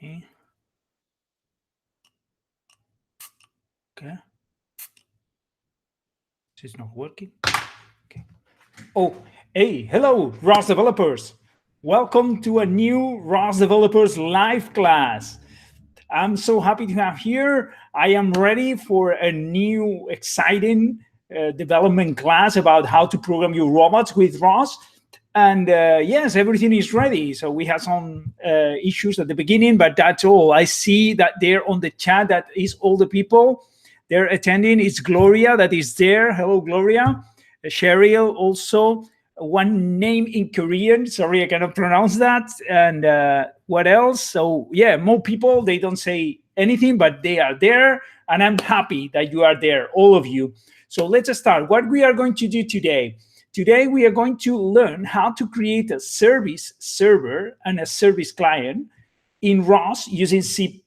Okay. Okay. This is not working. Okay. Oh, hey, hello, ROS developers. Welcome to a new ROS Developers live class. I'm so happy to have here. I am ready for a new exciting development class about how to program your robots with ROS. And yes, everything is ready. So we had some issues at the beginning, but that's all. I see that there on the chat, that is all the people they're attending. It's Gloria that is there. Hello, Gloria. Cheryl also. One name in Korean. Sorry, I cannot pronounce that. And what else? So yeah, more people. They don't say anything, but they are there. And I'm happy that you are there, all of you. So let's start. What we are going to do today. Today, we are going to learn how to create a service server and a service client in ROS using C++.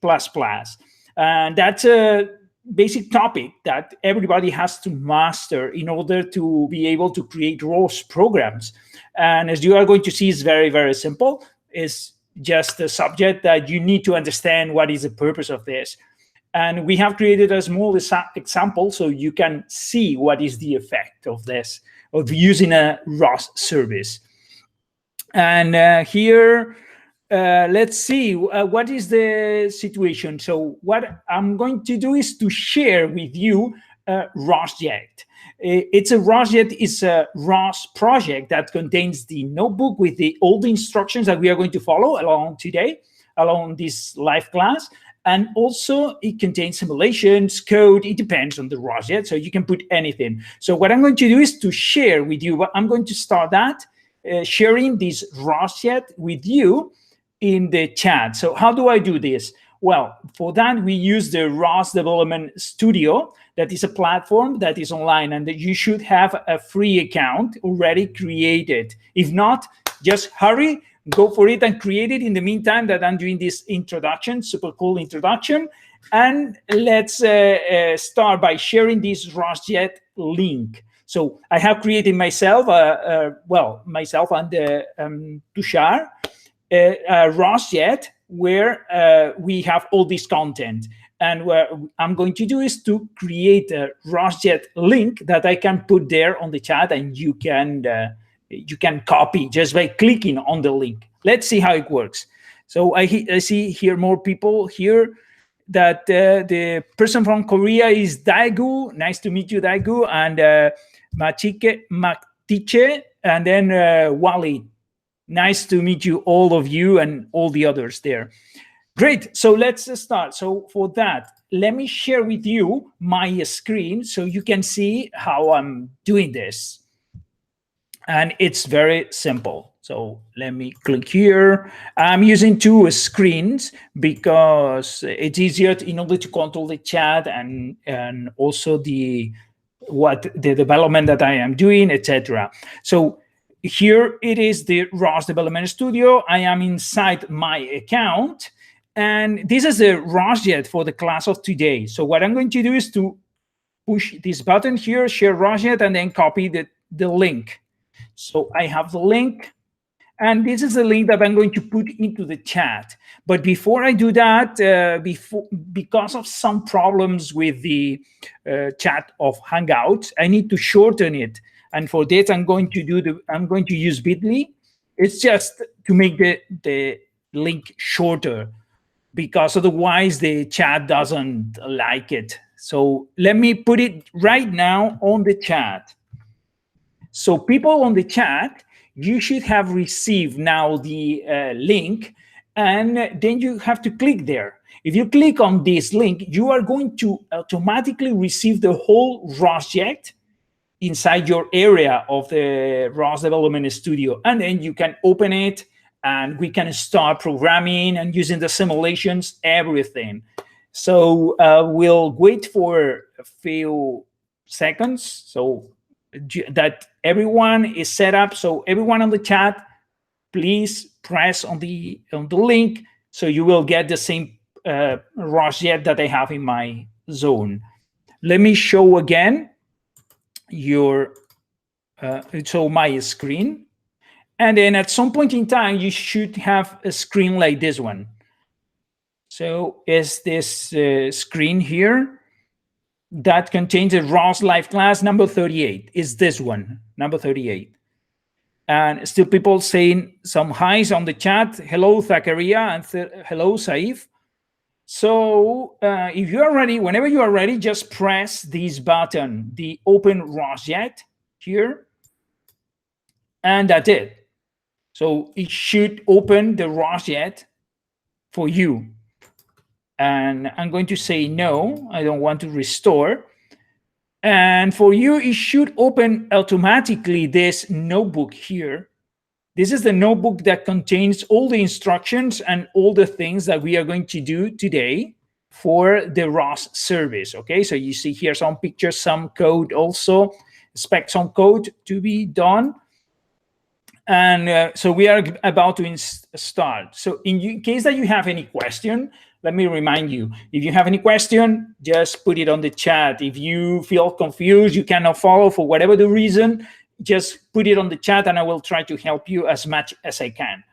And that's a basic topic that everybody has to master in order to be able to create ROS programs. And as you are going to see, it's very, very simple. It's just a subject that you need to understand what is the purpose of this. And we have created a small example so you can see what is the effect of this, of using a ROS service. And here, let's see, what is the situation? So what I'm going to do is to share with you ROSject. It's a ROSject is a ROS project that contains the notebook with all the instructions that we are going to follow along today, along this live class. And also it contains simulations, code. It depends on the ROSject, so you can put anything. So what I'm going to do is to share with you. I'm going to start that, sharing this ROSject with you in the chat. So how do I do this? Well, for that, we use the ROS Development Studio. That is a platform that is online, and that you should have a free account already created. If not, just hurry, go for it and create it in the meantime that I'm doing this introduction, super cool introduction. And let's start by sharing this ROSject link. So I have created myself, myself and Tushar, ROSject, where we have all this content. And what I'm going to do is to create a ROSject link that I can put there on the chat, and you can copy just by clicking on the link. Let's see how it works. So I see here more people here. That the person from Korea is Daegu. Nice to meet you, Daegu. And Matiche, and then Wally. Nice to meet you, all of you, and all the others there. Great. So let's start. So for that, let me share with you my screen so you can see how I'm doing this. And it's very simple. So let me click here. I'm using two screens because it's easier in order to control the chat and also the development that I am doing, etc. So here it is, the ROS Development Studio. I am inside my account, and this is the ROSject for the class of today. So what I'm going to do is to push this button here, share ROSject, and then copy the link. So I have the link, and this is the link that I'm going to put into the chat. But before I do that, because of some problems with the chat of Hangouts, I need to shorten it. And for this, I'm going to use Bitly. It's just to make the link shorter, because otherwise the chat doesn't like it. So let me put it right now on the chat. So people on the chat, you should have received now the link, and then you have to click there. If you click on this link, you are going to automatically receive the whole ROSject inside your area of the ROS Development Studio. And then you can open it, and we can start programming and using the simulations, everything. So we'll wait for a few seconds so that everyone is set up. So everyone on the chat, please press on the link so you will get the same ROSject that I have in my zone. Let me show again my screen. And then at some point in time, you should have a screen like this one. So is this screen here that contains a ROS live class number 38. Is this one, number 38. And still people saying some highs on the chat. Hello, Zakaria, and hello, Saif. So if you are ready, whenever you are ready, just press this button, the Open ROSject here, and that's it. So it should open the ROSject for you. And I'm going to say no, I don't want to restore. And for you, it should open automatically this notebook here. This is the notebook that contains all the instructions and all the things that we are going to do today for the ROS service, okay? So you see here some pictures, some code also, expect some code to be done. And so we are about to start. So in case that you have any question, let me remind you, if you have any question, just put it on the chat. If you feel confused, you cannot follow for whatever the reason, just put it on the chat and I will try to help you as much as I can.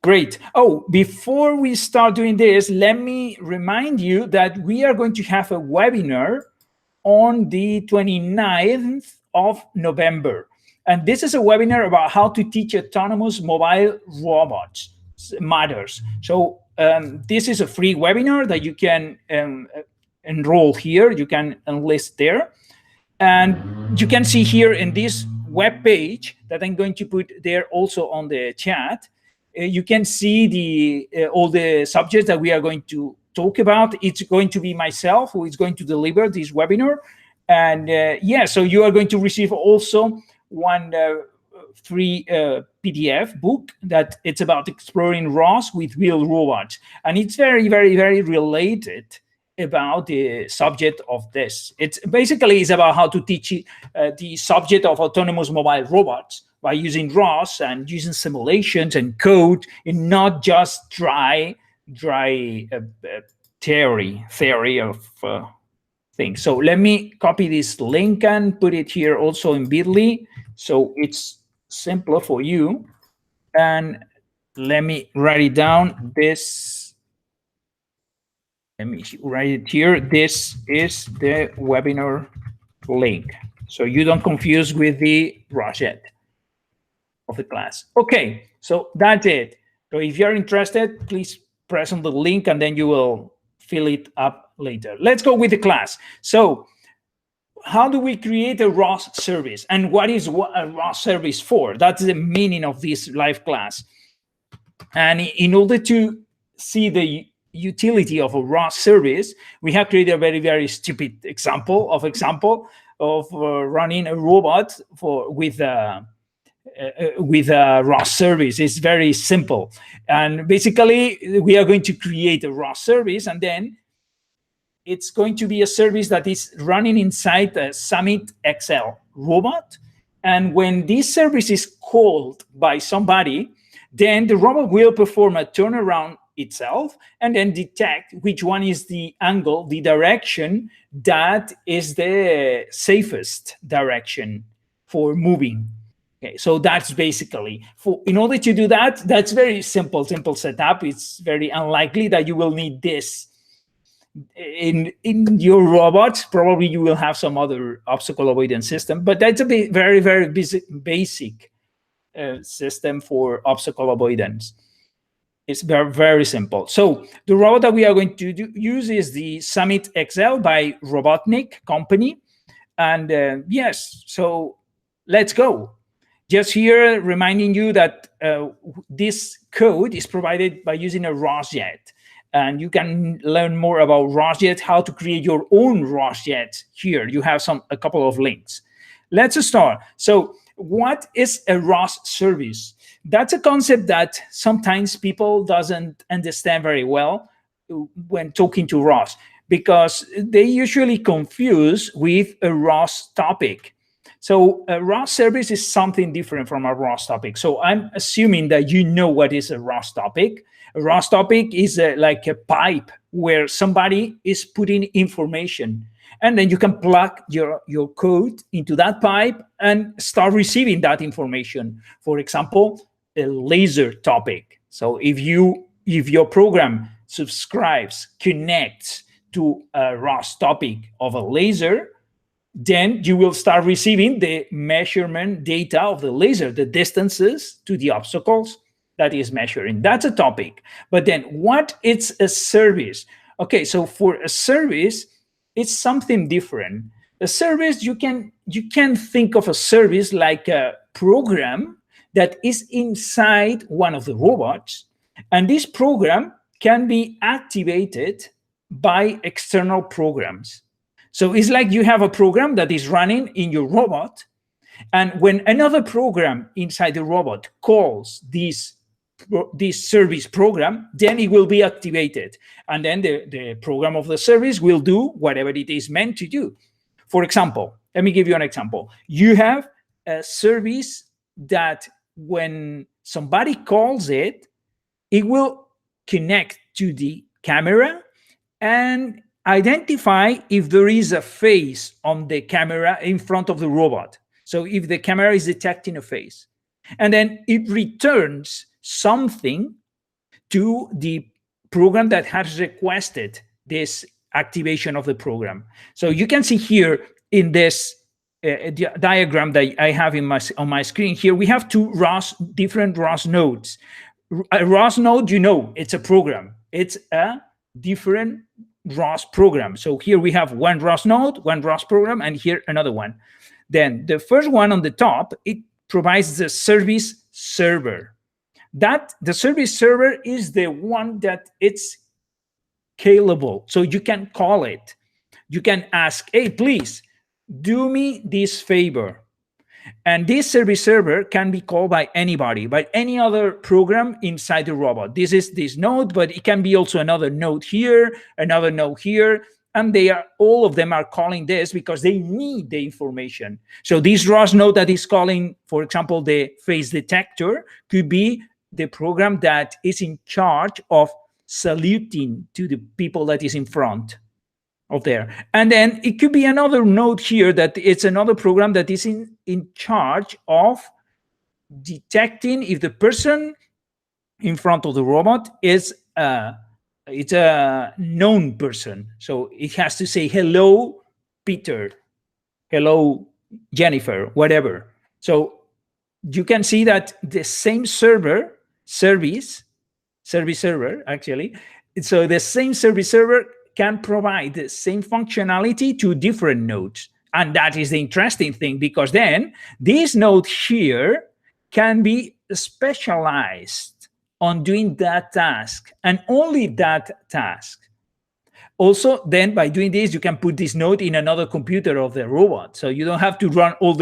Great. Oh, before we start doing this, let me remind you that we are going to have a webinar on the 29th of November. And this is a webinar about how to teach autonomous mobile robots matters. So this is a free webinar that you can enroll here. You can enlist there. And you can see here in this web page that I'm going to put there also on the chat, you can see the all the subjects that we are going to talk about. It's going to be myself who is going to deliver this webinar. And yeah, so you are going to receive also one free PDF book that it's about exploring ROS with real robots. And it's very, very, very related about the subject of this. It's basically is about how to teach the subject of autonomous mobile robots by using ROS and using simulations and code, and not just dry theory of things. So let me copy this link and put it here also in Bitly, so it's simpler for you. And let me write it down. Let me write it here. This is the webinar link, so you don't confuse with the ROSject of the class. Okay, so that's it. So if you're interested, please press on the link and then you will fill it up later. Let's go with the class. So how do we create a ROS service, and what is a ROS service for? That's the meaning of this live class. And in order to see the utility of a ROS service, we have created a very, very stupid example of running a robot with a ROS service. It's very simple. And basically, we are going to create a ROS service, and then it's going to be a service that is running inside a Summit XL robot. And when this service is called by somebody, then the robot will perform a turnaround itself and then detect which one is the angle, the direction that is the safest direction for moving. Okay, so that's basically, in order to do that, that's very simple setup. It's very unlikely that you will need this in your robot. Probably you will have some other obstacle avoidance system, but that's a very, very basic system for obstacle avoidance. It's very, very simple. So the robot that we are going to use is the Summit XL by Robotics company. And yes, so let's go. Just here reminding you that this code is provided by using a ROSject. And you can learn more about ROSject, how to create your own ROSject here. You have a couple of links. Let's start. So what is a ROS service? That's a concept that sometimes people doesn't understand very well when talking to ROS, because they usually confuse with a ROS topic. So a ROS service is something different from a ROS topic. So I'm assuming that you know what is a ROS topic. A ROS topic is like a pipe where somebody is putting information, and then you can plug your code into that pipe and start receiving that information. For example, a laser topic. So if your program subscribes, connects to a ROS topic of a laser, then you will start receiving the measurement data of the laser, the distances to the obstacles that is measuring. That's a topic. But then what is a service? Okay, so for a service, it's something different. A service, you can think of a service like a program that is inside one of the robots, and this program can be activated by external programs. So it's like you have a program that is running in your robot, and when another program inside the robot calls this service program, then it will be activated, and then the program of the service will do whatever it is meant to do. For example, let me give you an example. You have a service that when somebody calls it, it will connect to the camera and identify if there is a face on the camera in front of the robot. So if the camera is detecting a face, and then it returns something to the program that has requested this activation of the program. So you can see here in this diagram that I have on my screen here, we have two different ROS nodes. A ROS node, it's a program. It's a different ROS program. So here we have one ROS node, one ROS program, and here another one. Then the first one on the top, it provides the service server. The service server is the one that it's scalable. So you can call it. You can ask, hey, please do me this favor. And this service server can be called by anybody, by any other program inside the robot. This is this node, but it can be also another node here, another node here. And all of them are calling this because they need the information. So this ROS node that is calling, for example, the face detector could be the program that is in charge of saluting to the people that is in front of there. And then it could be another node here that it's another program that is in charge of detecting if the person in front of the robot is it's a known person. So it has to say, hello, Peter, hello, Jennifer, whatever. So you can see that the same service server, actually. So the same service server can provide the same functionality to different nodes. And that is the interesting thing, because then this node here can be specialized on doing that task and only that task. Also, then by doing this, you can put this node in another computer of the robot. So you don't have to run all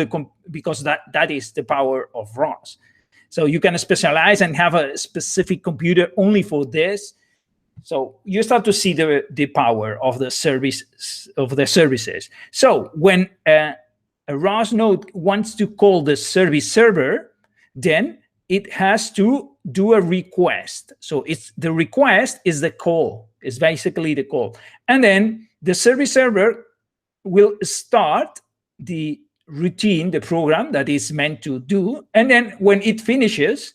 because that is the power of ROS. So you can specialize and have a specific computer only for this. So you start to see the power of the services. So when a ROS node wants to call the service server, then it has to do a request. So the request is the call. It's basically the call. And then the service server will start the routine, the program that is meant to do. And then when it finishes,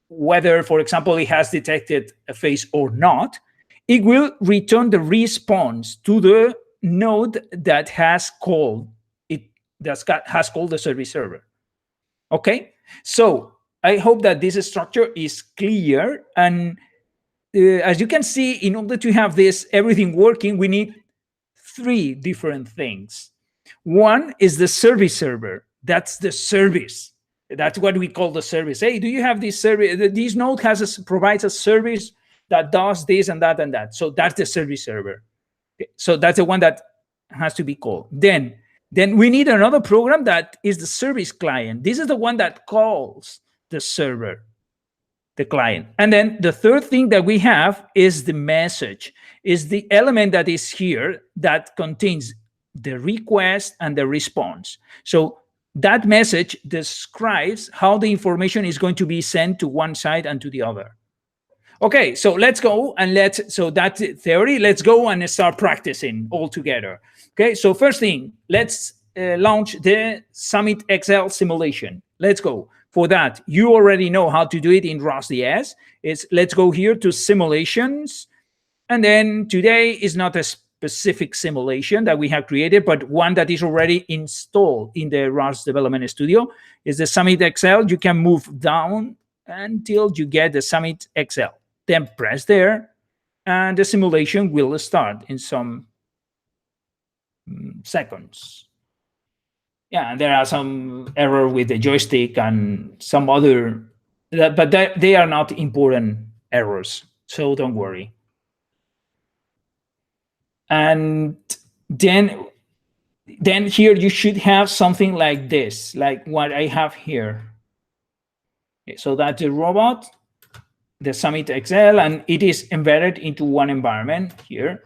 whether, for example, it has detected a face or not, it will return the response to the node that has called the service server. Okay, so I hope that this structure is clear. And as you can see, in order to have everything working, we need three different things. One is the service server. That's the service. That's what we call the service. Hey, do you have this service? This node provides a service that does this and that and that. So that's the service server. So that's the one that has to be called. Then we need another program that is the service client. This is the one that calls the server, the client. And then the third thing that we have is the message, is the element that is here that contains the request and the response. So that message describes how the information is going to be sent to one side and to the other. Okay, so let's go and so that's theory. Let's go and start practicing all together. Okay, so first thing, let's launch the Summit Excel simulation. Let's go. For that, you already know how to do it in ROS.ds. Let's go here to simulations. And then today is not a specific simulation that we have created, but one that is already installed in the ROS Development Studio. Is the Summit XL. You can move down until you get the Summit XL. Then press there, and the simulation will start in some seconds. Yeah, and there are some error with the joystick and some other, but they are not important errors, so don't worry. And then here you should have something like this, like what I have here. Okay, so that's a robot, the Summit XL, and it is embedded into one environment here.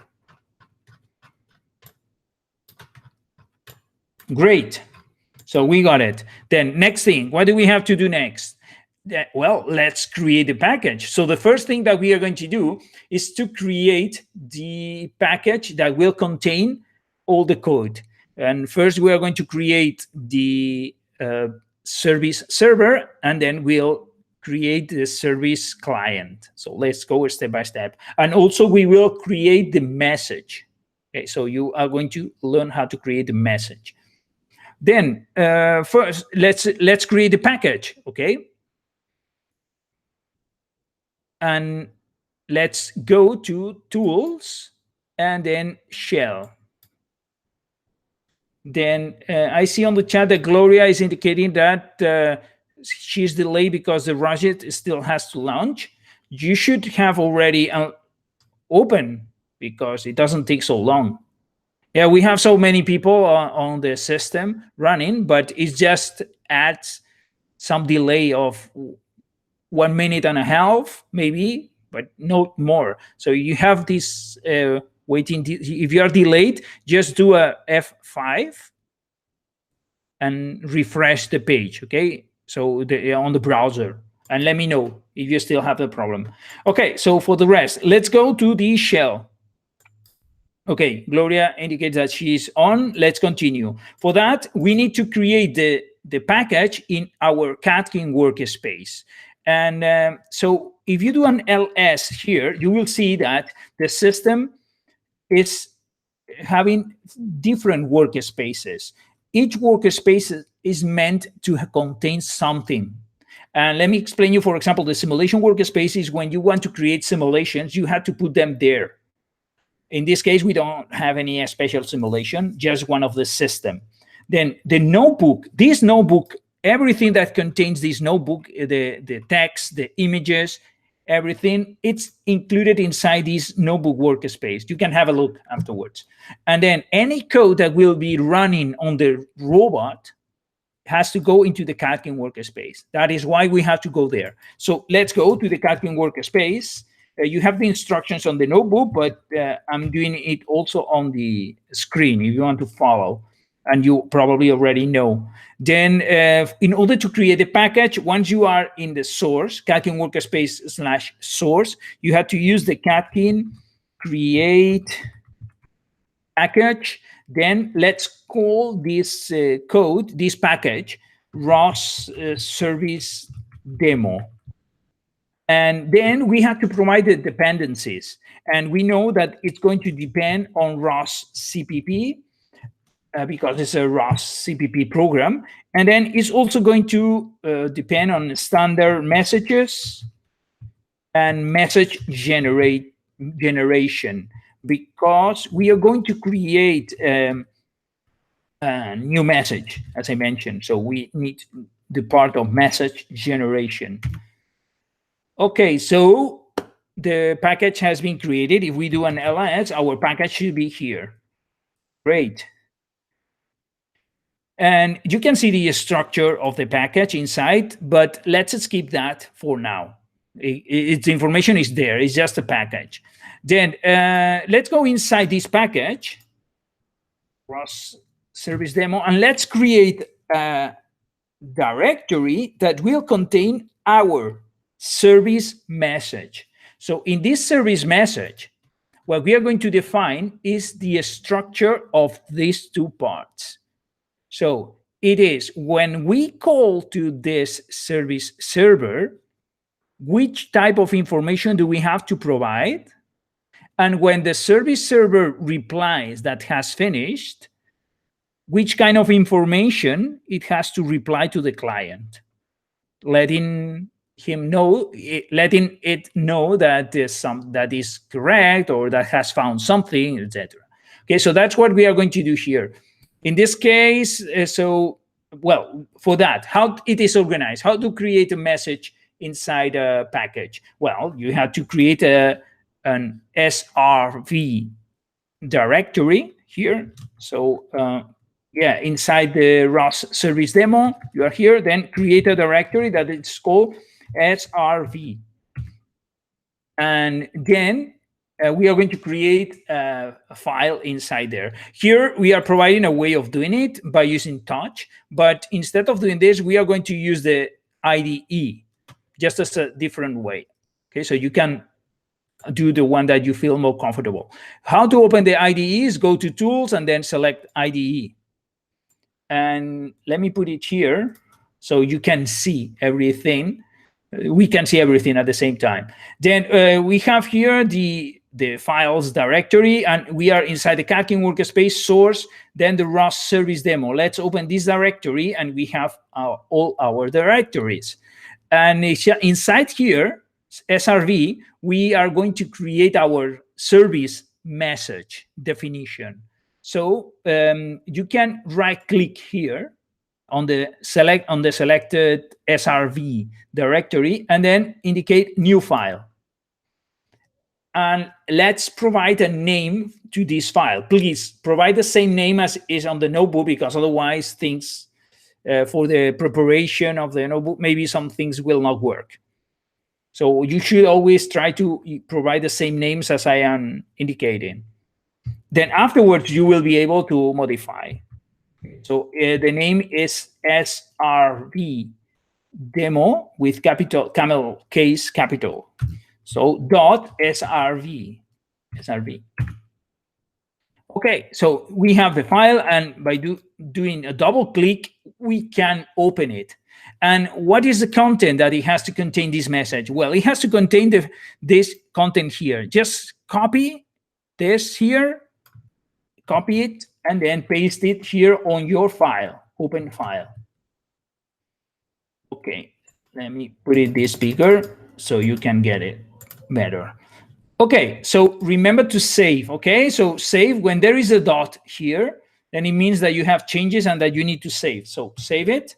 Great. So we got it. Then next thing, what do we have to do next? Well, let's create a package. So the first thing that we are going to do is to create the package that will contain all the code. And first we are going to create the service server, and then we'll create the service client. So let's go step by step. And also we will create the message. Okay, so you are going to learn how to create the message. Then first, let's create the package, okay? And let's go to Tools and then Shell. Then I see on the chat that Gloria is indicating that she's delayed because the ROSject still has to launch. You should have already open because it doesn't take so long. Yeah, we have so many people on the system running, but it just adds some delay of 1.5 minutes, maybe, but not more. So you have this waiting. If you are delayed, just do a F5 and refresh the page, okay? So on the browser, and let me know if you still have the problem. Okay, so for the rest, let's go to the shell. Okay, Gloria indicates that she is on. Let's continue. For that, we need to create the package in our Catkin workspace. And so if you do an ls here, you will see that the system is having different workspaces. Each workspace is meant to contain something. And let me explain you, for example, the simulation workspace is when you want to create simulations, you have to put them there. In this case, we don't have any special simulation, just one of the system. Then the notebook, this notebook, everything that contains this notebook, the text, the images, everything, it's included inside this notebook workspace. You can have a look afterwards. And then any code that will be running on the robot has to go into the Catkin workspace. That is why we have to go there. So let's go to the Catkin workspace. You have the instructions on the notebook, but I'm doing it also on the screen if you want to follow, and you probably already know. Then in order to create a package, once you are in the source, Catkin workspace /source, you have to use the Catkin create package. Then let's call this code, this package, ROS Service Demo. And then we have to provide the dependencies. And we know that it's going to depend on ROS CPP because it's a ROS CPP program. And then it's also going to depend on standard messages and message generation, because we are going to create a new message, as I mentioned. So we need the part of message generation. Okay, so the package has been created. If we do an ls, our package should be here. Great. And you can see the structure of the package inside, but let's skip that for now. Its information is there. It's just a package. Then let's go inside this package, ROS Service Demo, and let's create a directory that will contain our service message. So in this service message, what we are going to define is the structure of these two parts. So it is when we call to this service server, which type of information do we have to provide? And when the service server replies that has finished, which kind of information it has to reply to the client, letting it know that that is correct or that has found something, etc. Okay, so that's what we are going to do here. In this case, for that, how it is organized, how to create a message inside a package. Well, you have to create an SRV directory here. So yeah, inside the ROS service demo, you are here, then create a directory that is called SRV. And then we are going to create a file inside there. Here, we are providing a way of doing it by using touch, but instead of doing this, we are going to use the IDE, just as a different way. Okay, so you can do the one that you feel more comfortable. How to open the IDE is go to Tools and then select IDE. And let me put it here so you can see everything. We can see everything at the same time. Then we have here the files directory, and we are inside the Catkin Workspace source, then the ROS service demo. Let's open this directory, and we have all our directories. And inside here, SRV, we are going to create our service message definition. So you can right-click here on the selected SRV directory and then indicate new file. And let's provide a name to this file. Please provide the same name as is on the notebook, because otherwise things for the preparation of the notebook, maybe some things will not work. So you should always try to provide the same names as I am indicating. Then afterwards, you will be able to modify. So the name is SRV demo with capital, camel case capital. So .srv. Okay, so we have the file, and by doing a double click, we can open it. And what is the content that it has to contain this message? Well, it has to contain this content here. Just copy this here, copy it, and then paste it here on your file, open file. Okay, let me put it this bigger so you can get it better. Okay, so remember to save, okay? So save, when there is a dot here, then it means that you have changes and that you need to save. So save it.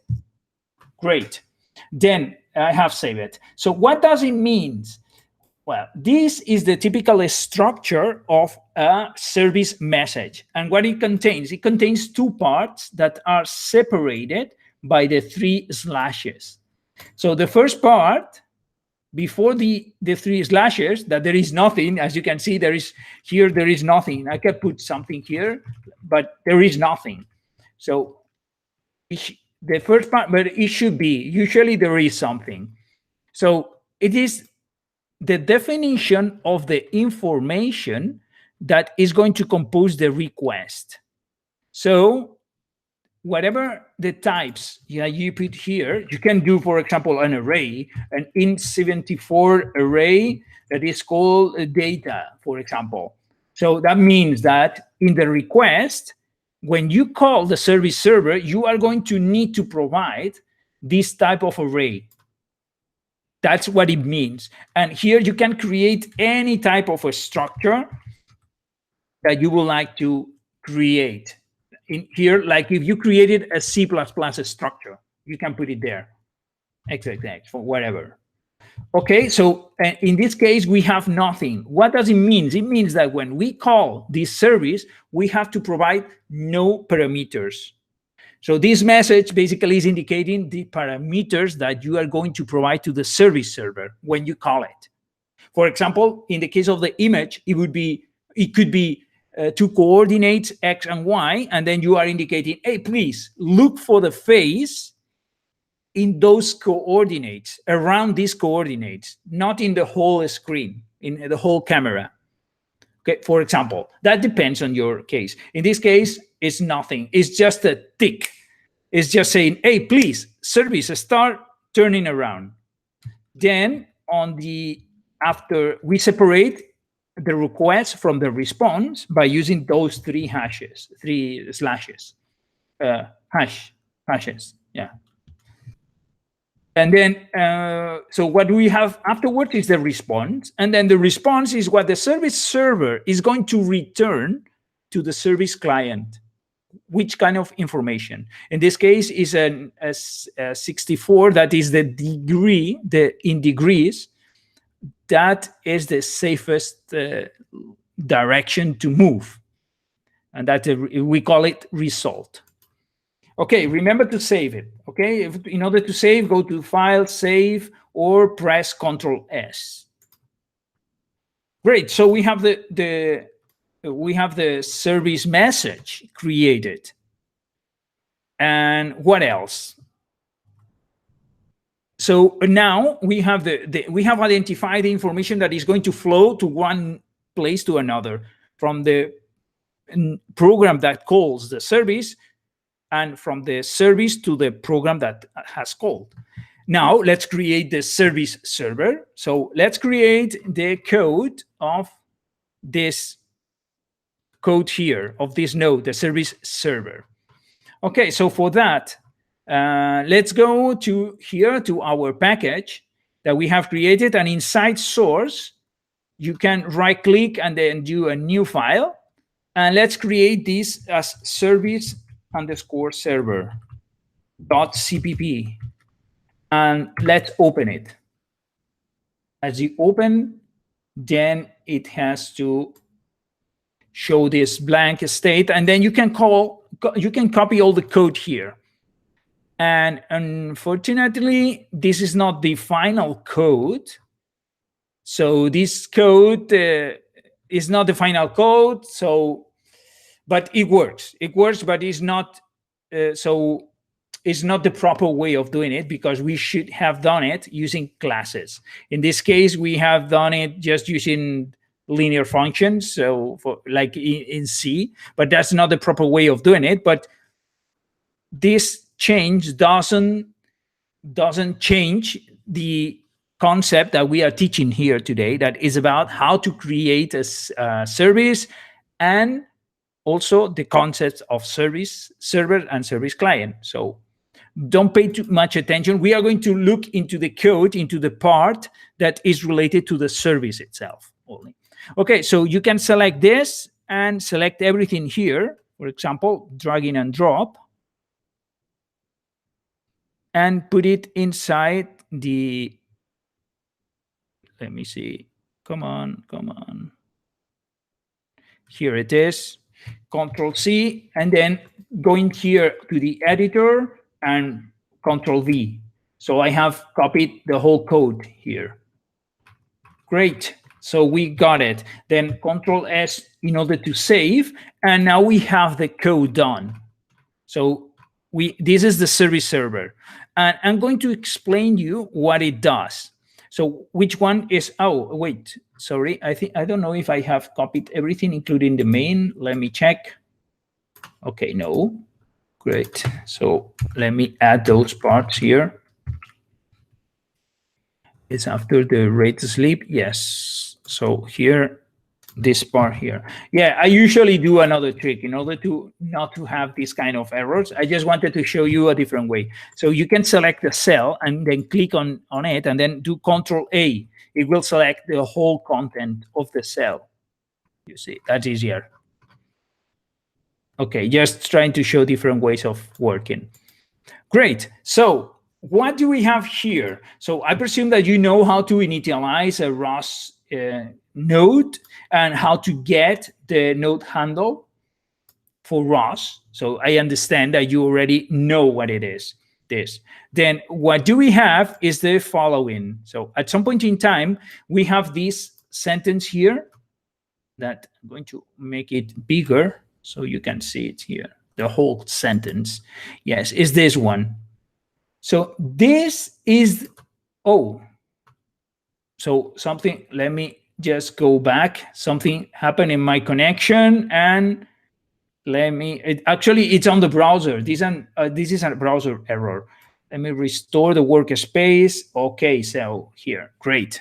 Great. Then I have saved it. So what does it mean? Well, this is the typical structure of a service message. And what it contains two parts that are separated by the 3 slashes. So the first part, before the 3 slashes, that there is nothing. As you can see, there is nothing. I can put something here, but there is nothing. So the first part, but it should be, usually there is something. So it is the definition of the information that is going to compose the request. So whatever the types you put here, you can do, for example, an array, an int74 array that is called data, for example. So that means that in the request, when you call the service server, you are going to need to provide this type of array. That's what it means. And here you can create any type of a structure that you would like to create. In here, like if you created a C++ structure, you can put it there, XXX, for whatever. Okay, so in this case, we have nothing. What does it mean? It means that when we call this service, we have to provide no parameters. So this message basically is indicating the parameters that you are going to provide to the service server when you call it. For example, in the case of the image, it could be 2 coordinates, X and Y, and then you are indicating, hey, please look for the face in those coordinates, around these coordinates, not in the whole screen, in the whole camera. Okay, for example, that depends on your case. In this case, it's nothing. It's just a tick. It's just saying, hey, please, service, start turning around. Then after we separate the request from the response by using those three slashes, hashes, yeah. And then, so what we have afterwards is the response. And then the response is what the service server is going to return to the service client. Which kind of information? In this case, is a 64, that is the degree, in degrees. That is the safest direction to move. And that we call it result. Okay, remember to save it. Okay, in order to save, go to File, Save, or press Ctrl S. Great. So we have the service message created. And what else? So now we have we have identified the information that is going to flow to one place to another from the program that calls the service, and from the service to the program that has called. Now let's create the service server. So let's create the code of this code here, of this node, the service server. Okay, so for that, let's go to here to our package that we have created, and inside source, you can right click and then do a new file. And let's create this as service_server.cpp. And let's open it. As you open, then it has to show this blank state, and then you can copy all the code here. And unfortunately, this is not the final code. So this code is not the final code. So, but it works. It works, but it's not. So it's not the proper way of doing it, because we should have done it using classes. In this case, we have done it just using linear functions, so for like in C, but that's not the proper way of doing it. But this change doesn't change the concept that we are teaching here today, that is about how to create a service, and also the concepts of service server and service client. So don't pay too much attention. We are going to look into the code, into the part that is related to the service itself only. Okay, so you can select this and select everything here. For example, drag in and drop, and put it inside the, let me see, come on. Here it is, Control C, and then going here to the editor and Control V. So I have copied the whole code here. Great. So we got it. Then Control S in order to save, and now we have the code done. So this is the service server, and I'm going to explain you what it does. So which one is? Oh wait, sorry. I don't know if I have copied everything, including the main. Let me check. Okay, no. Great. So let me add those parts here. It's after the rate sleep. Yes. So here, this part here. Yeah, I usually do another trick in order to not to have this kind of errors. I just wanted to show you a different way. So you can select the cell and then click on it and then do Control A. It will select the whole content of the cell. You see, that's easier. Okay, just trying to show different ways of working. Great. So what do we have here? So I presume that you know how to initialize a ROS node and how to get the node handle for ROS. So I understand that you already know what it is. Then what do we have is the following. So at some point in time, we have this sentence here that I'm going to make it bigger so you can see it here. The whole sentence. Yes, is this one. So this is, oh, so something, let me just go back. Something happened in my connection, and let me, actually it's on the browser. This is a browser error. Let me restore the workspace. Okay, so here, great.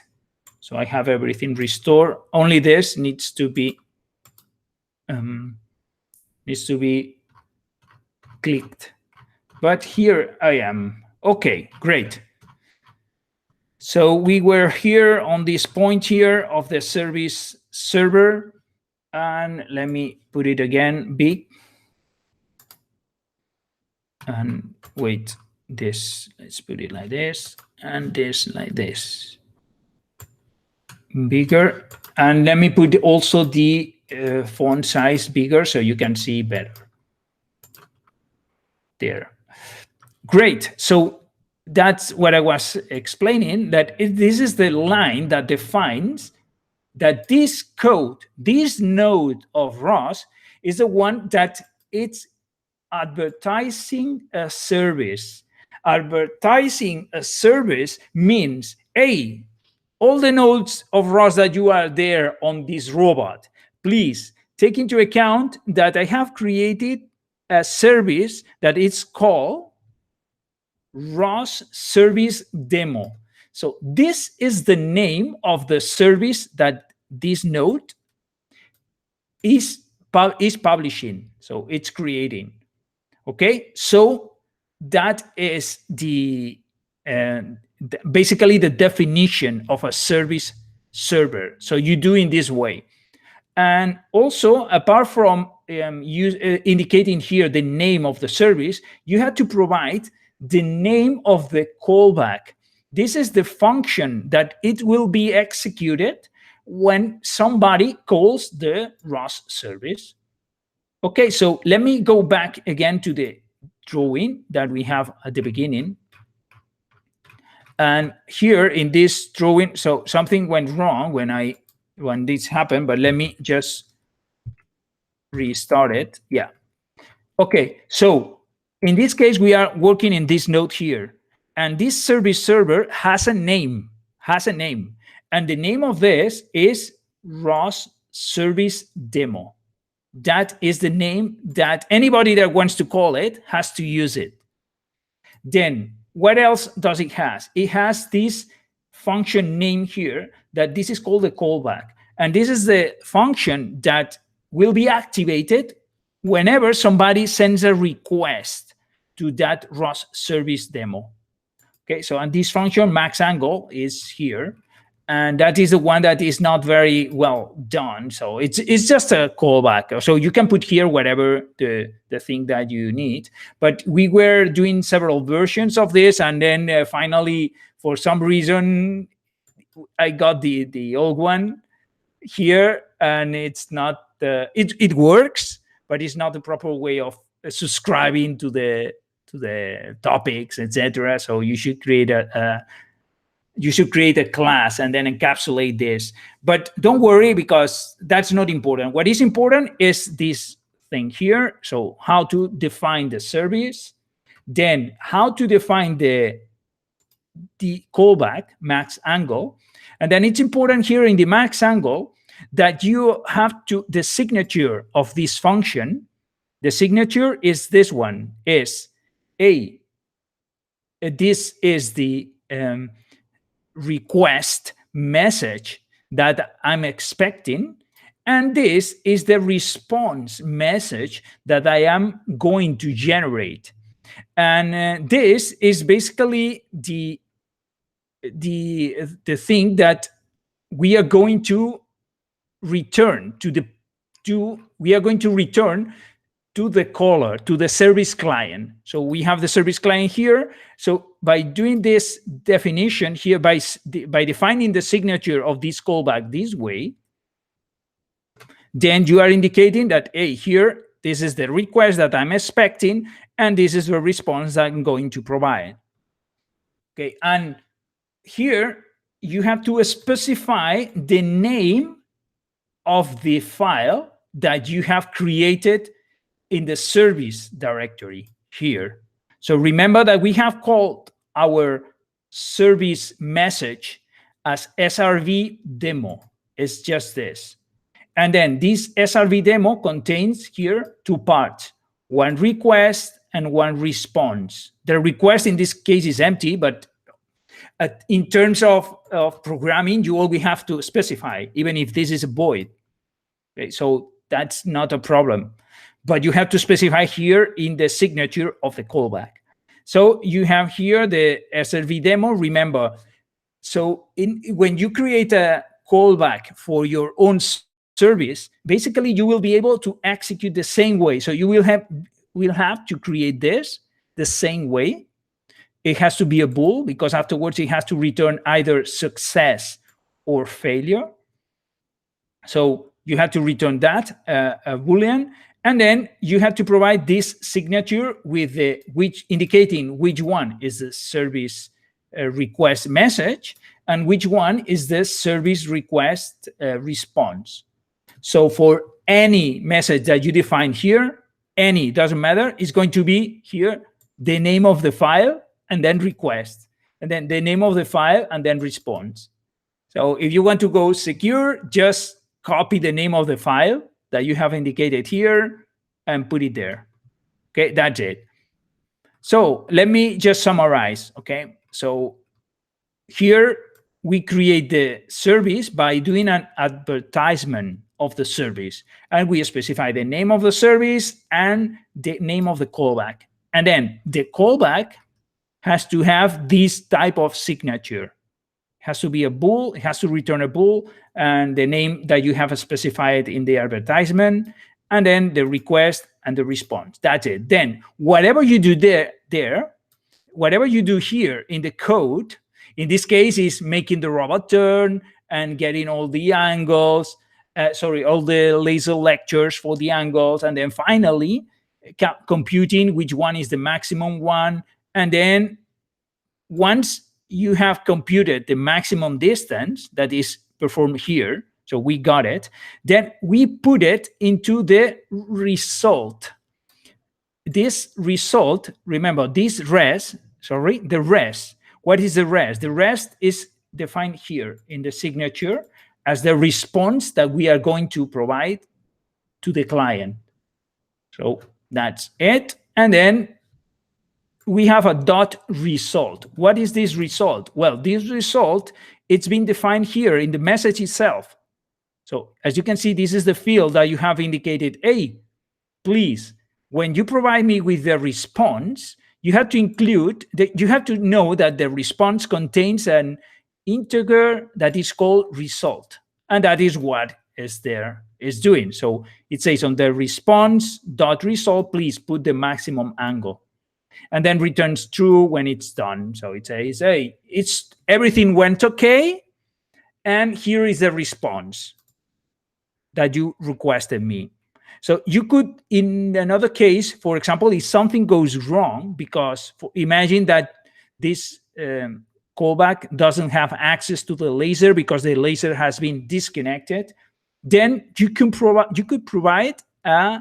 So I have everything restored. Only this needs to be clicked. But here I am. Okay, great. So we were here on this point here of the service server. And let me put it again, big. And wait, this, let's put it like this, and this like this. Bigger. And let me put also the font size bigger so you can see better. There. Great. So that's what I was explaining, that this is the line that defines that this code, this node of ROS, is the one that it's advertising a service. Advertising a service means, hey, all the nodes of ROS that you are there on this robot, please take into account that I have created a service that is called ROS Service Demo. So this is the name of the service that this node is publishing. So it's creating. Okay, so that is the basically the definition of a service server. So you do in this way. And also, apart from indicating here the name of the service, you have to provide the name of the callback. This is the function that it will be executed when somebody calls the ROS service. Okay, so let me go back again to the drawing that we have at the beginning. And here in this drawing, so something went wrong when this happened, but let me just restart it. Yeah. Okay, so in this case, we are working in this node here. And this service server has a name, And the name of this is ROS Service Demo. That is the name that anybody that wants to call it has to use it. Then what else does it has? It has this function name here that this is called the callback. And this is the function that will be activated whenever somebody sends a request to that ROS service demo. Okay, so and this function max angle is here. And that is the one that is not very well done. So it's just a callback. So you can put here whatever the thing that you need. But we were doing several versions of this. And then finally, for some reason, I got the old one here. And it's not, it works, but it's not the proper way of subscribing to the topics, etc. So you should create a class and then encapsulate this. But don't worry, because that's not important. What is important is this thing here. So how to define the service, then how to define the callback max angle. And then it's important here in the max angle that you have to, the signature of this function, the signature is this one, is this is the request message that I'm expecting, and this is the response message that I am going to generate. And this is basically the thing that we are going to return to the caller, to the service client. So we have the service client here. So by doing this definition here, by defining the signature of this callback this way, then you are indicating that, hey, here, this is the request that I'm expecting, and this is the response that I'm going to provide. Okay, and here you have to specify the name of the file that you have created in the service directory here. So remember that we have called our service message as SRV demo. It's just this. And then this SRV demo contains here two parts, one request and one response. The request in this case is empty, but In terms of programming, you always have to specify, even if this is a void. Okay, so that's not a problem. But you have to specify here in the signature of the callback. So you have here the SRV demo. Remember, so when you create a callback for your own service, basically you will be able to execute the same way. So you will have to create this the same way. It has to be a bool, because afterwards it has to return either success or failure. So you have to return that, a Boolean, and then you have to provide this signature with indicating which one is the service request message and which one is the service request response. So for any message that you define here, any, doesn't matter, it's going to be here the name of the file and then request, and then the name of the file and then response. So if you want to go secure, just copy the name of the file that you have indicated here and put it there. Okay, that's it. So let me just summarize. Okay, so here we create the service by doing an advertisement of the service, and we specify the name of the service and the name of the callback. And then the callback has to have this type of signature. It has to be a bool, it has to return a bool, and the name that you have specified in the advertisement, and then the request and the response. That's it. Then whatever you do there, whatever you do here in the code, in this case is making the robot turn and getting all the angles, all the laser lectures for the angles, and then finally computing which one is the maximum one. And then once you have computed the maximum distance that is performed here, so we got it, then we put it into the result. This result, remember, this res, the res. What is the res? The res is defined here in the signature as the response that we are going to provide to the client. So that's it. And then we have a dot result. What is this result? Well, this result, it's been defined here in the message itself. So as you can see, this is the field that you have indicated. Hey, please, when you provide me with the response, you have to include, you have to know that the response contains an integer that is called result. And that is what is doing. So it says on the response dot result, please put the maximum angle. And then returns true when it's done. So it says, hey, everything went okay, and here is the response that you requested me. So you could, in another case, for example, if something goes wrong, because imagine that this callback doesn't have access to the laser because the laser has been disconnected, then you could provide a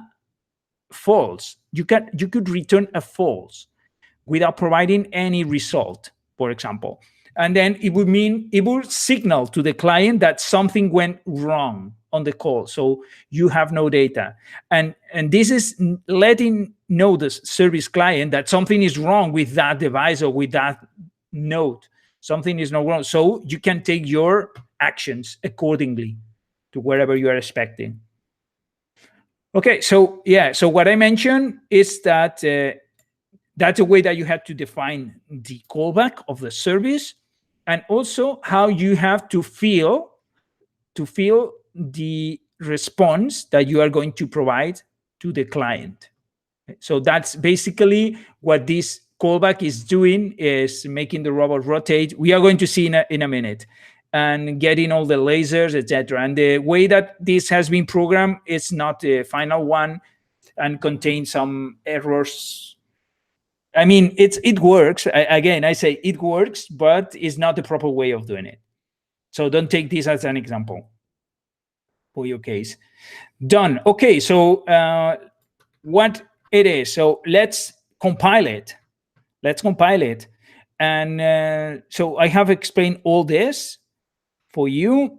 false. You could return a false without providing any result, for example. And then it would signal to the client that something went wrong on the call. So you have no data. And this is letting know the service client that something is wrong with that device or with that node. Something is not wrong. So you can take your actions accordingly to wherever you are expecting. Okay, so yeah, so what I mentioned is that that's a way that you have to define the callback of the service, and also how you have to fill the response that you are going to provide to the client. So that's basically what this callback is doing, is making the robot rotate. We are going to see in a minute, and getting all the lasers, etc. And the way that this has been programmed is not the final one and contains some errors. I mean, it works. Again, I say it works, but it's not the proper way of doing it. So don't take this as an example for your case. Done. Okay, so what it is. So let's compile it. And so I have explained all this for you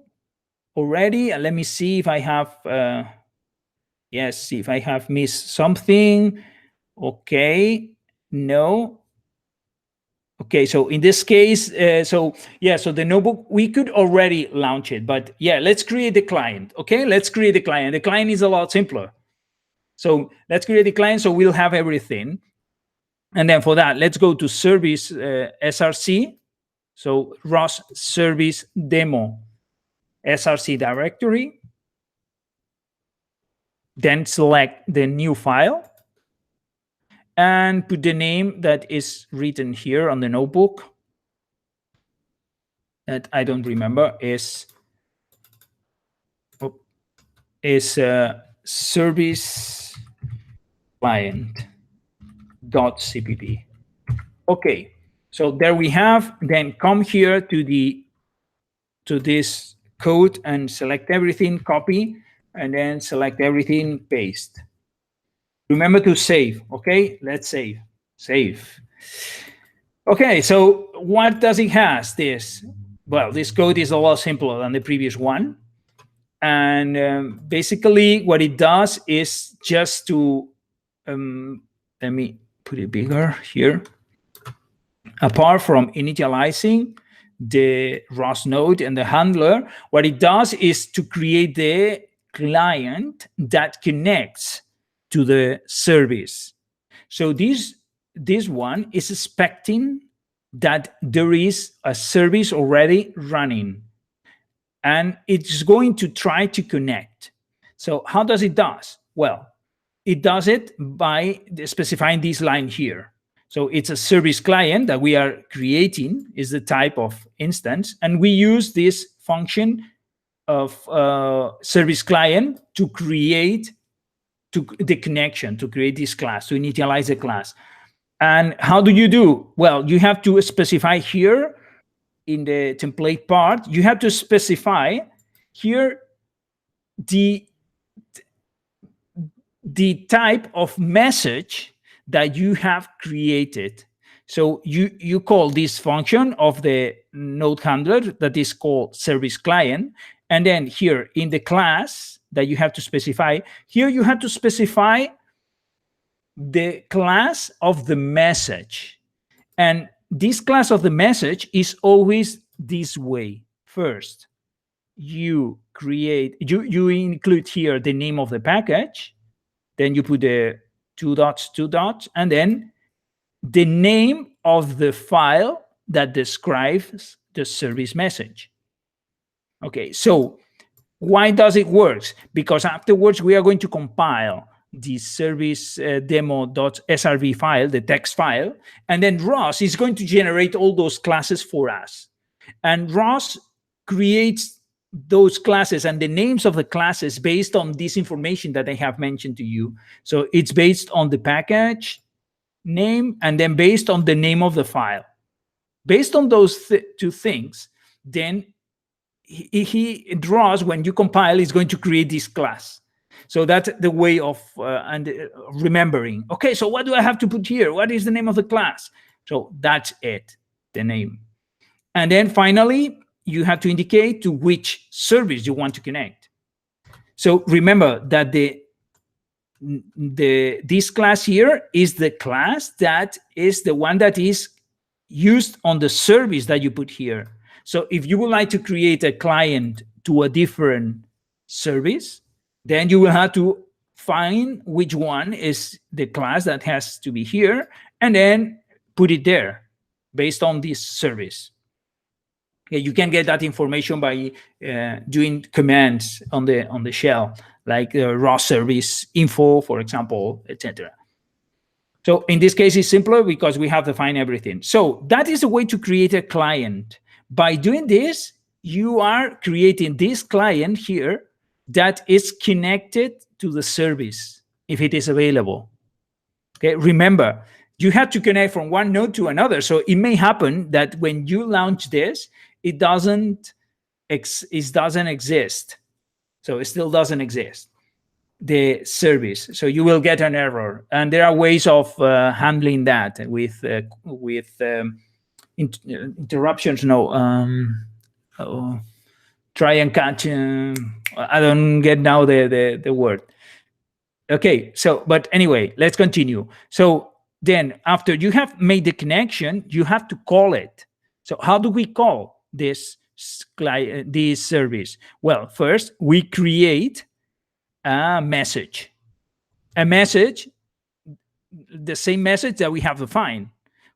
already. And let me see if I have, see if I have missed something. Okay, no. Okay, so in this case, so the notebook, we could already launch it, but yeah, let's create the client. Okay, let's create the client. The client is a lot simpler. So let's create the client so we'll have everything. And then for that, let's go to service SRC. So ROS Service Demo SRC directory. Then select the new file and put the name that is written here on the notebook that I don't remember, is service client.cpp. Okay, so there we have. Then come here to this code and select everything, copy, and then select everything, paste. Remember to save. Okay, let's save. Okay, so what does it has? This, well, this code is a lot simpler than the previous one. And basically what it does is just to, let me put it bigger here. Apart from initializing the ROS node and the handler, what it does is to create the client that connects to the service. So this one is expecting that there is a service already running, and it's going to try to connect. So how does it do? Well, it does it by specifying this line here. So it's a service client that we are creating, is the type of instance, and we use this function of service client to create the connection, to create this class, to initialize the class. And how do you do? Well, you have to specify here in the template part, you have to specify here the type of message that you have created. So you call this function of the node handler that is called service client. And then here in the class that you have to specify, here you have to specify the class of the message. And this class of the message is always this way. First, you include here the name of the package. Then you put the two dots, and then the name of the file that describes the service message. Okay, so why does it work? Because afterwards we are going to compile the service demo.srv file, the text file, and then ROS is going to generate all those classes for us. And ROS creates those classes and the names of the classes based on this information that I have mentioned to you. So it's based on the package name and then based on the name of the file. Based on those two things, then he draws, when you compile, is going to create this class. So that's the way of remembering. Okay, so what do I have to put here? What is the name of the class? So that's it, the name. And then finally, you have to indicate to which service you want to connect. So remember that this class here is the class that is the one that is used on the service that you put here. So if you would like to create a client to a different service, then you will have to find which one is the class that has to be here and then put it there based on this service. Okay, you can get that information by doing commands on the shell, like ROS service info, for example, etc. So in this case, it's simpler because we have to find everything. So that is a way to create a client. By doing this, you are creating this client here that is connected to the service if it is available. Okay, remember, you have to connect from one node to another. So it may happen that when you launch this, it doesn't exist. So it still doesn't exist, the service. So you will get an error. And there are ways of handling that with interruptions. Try and catch. I don't get now the word. Okay, so but anyway, let's continue. So Then after you have made the connection, you have to call it. So how do we call this service? Well, first we create a message, the same message that we have defined.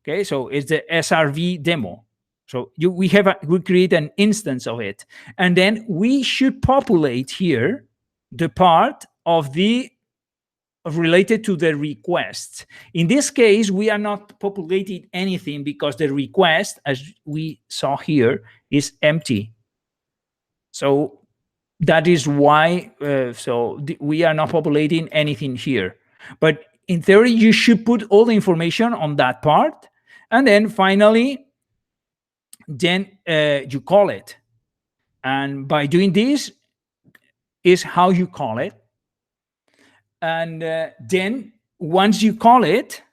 Okay, so it's the SRV demo. So we create an instance of it, and then we should populate here the part of the related to the request. In this case, we are not populating anything because the request, as we saw here, is empty. So that is why, we are not populating anything here. But in theory, you should put all the information on that part. And then finally, you call it. And by doing this is how you call it. And then once you call it,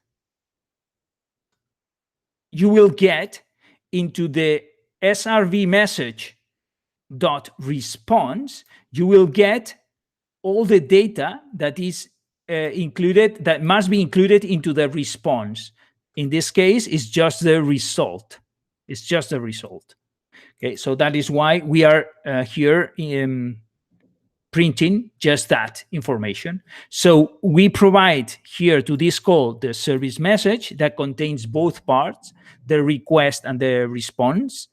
you will get into the SRV message dot response, you will get all the data that is included, that must be included into the response. In this case, it's just the result. It's just the result. Okay, so that is why we are here printing just that information. So we provide here to this call the service message that contains both parts, the request and the response.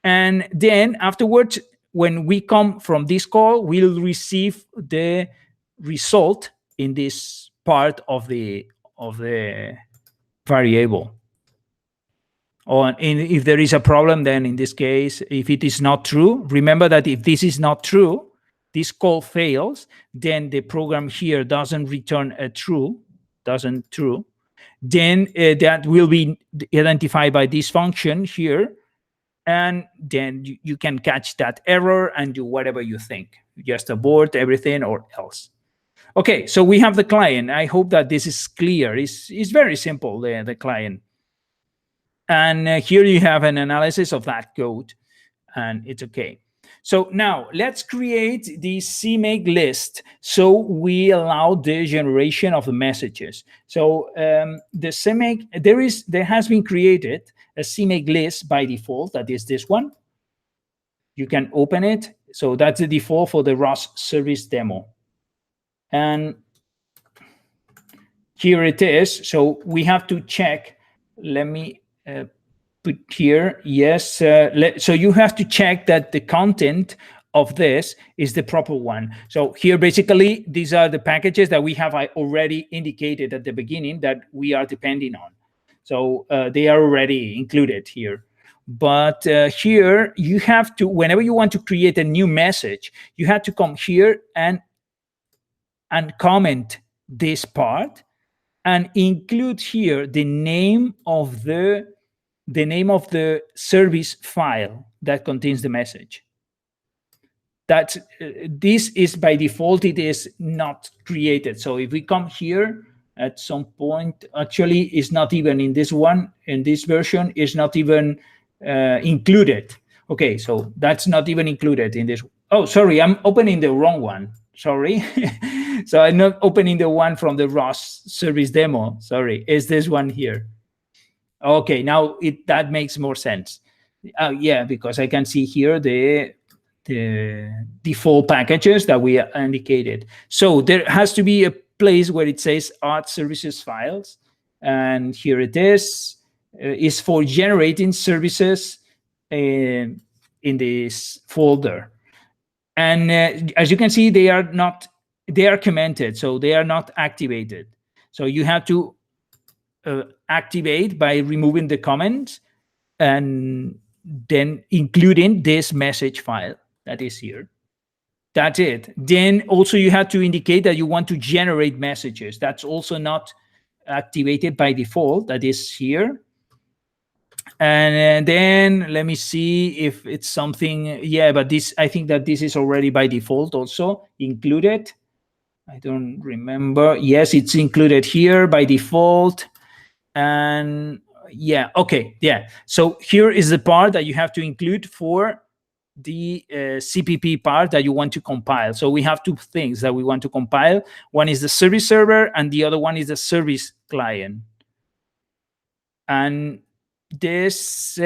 And then afterwards, when we come from this call, we'll receive the result in this part of the variable. And if there is a problem, then in this case, if it is not true, remember that if this is not true, this call fails, then the program here doesn't return a true, then that will be identified by this function here. And then you can catch that error and do whatever you think. Just abort everything or else. Okay, so we have the client. I hope that this is clear. It's very simple, the client. And here you have an analysis of that code, and it's okay. So now let's create the CMake list so we allow the generation of the messages. So the CMake, there has been created a CMake list by default, that is this one. You can open it. So that's the default for the ROS service demo. And here it is. So we have to check. Let me put here, yes. So you have to check that the content of this is the proper one. So here, basically, these are the packages that we have already indicated at the beginning that we are depending on. So they are already included here. But here you have to, whenever you want to create a new message, you have to come here and comment this part and include here the name of the service file that contains the message. That this is by default, it is not created. So if we come here at some point, actually it's not even in this one, in this version, is not even included. Okay, so that's not even included in this. Oh, sorry, I'm opening the wrong one. Sorry. So I'm not opening the one from the ROS service demo. Sorry, it's this one here. Okay, now that makes more sense. Yeah, because I can see here the default packages that we indicated. So there has to be a place where it says add services files, and here it is for generating services in this folder. And as you can see, they are commented, so they are not activated. So you have to activate by removing the comment and then including this message file that is here. That's it. Then also you have to indicate that you want to generate messages. That's also not activated by default. That is here. And then let me see if it's something. Yeah, but this, I think that this is already by default also included. I don't remember. Yes, it's included here by default. And yeah, okay, yeah. So here is the part that you have to include for the CPP part that you want to compile. So we have two things that we want to compile. One is the service server and the other one is the service client. And this,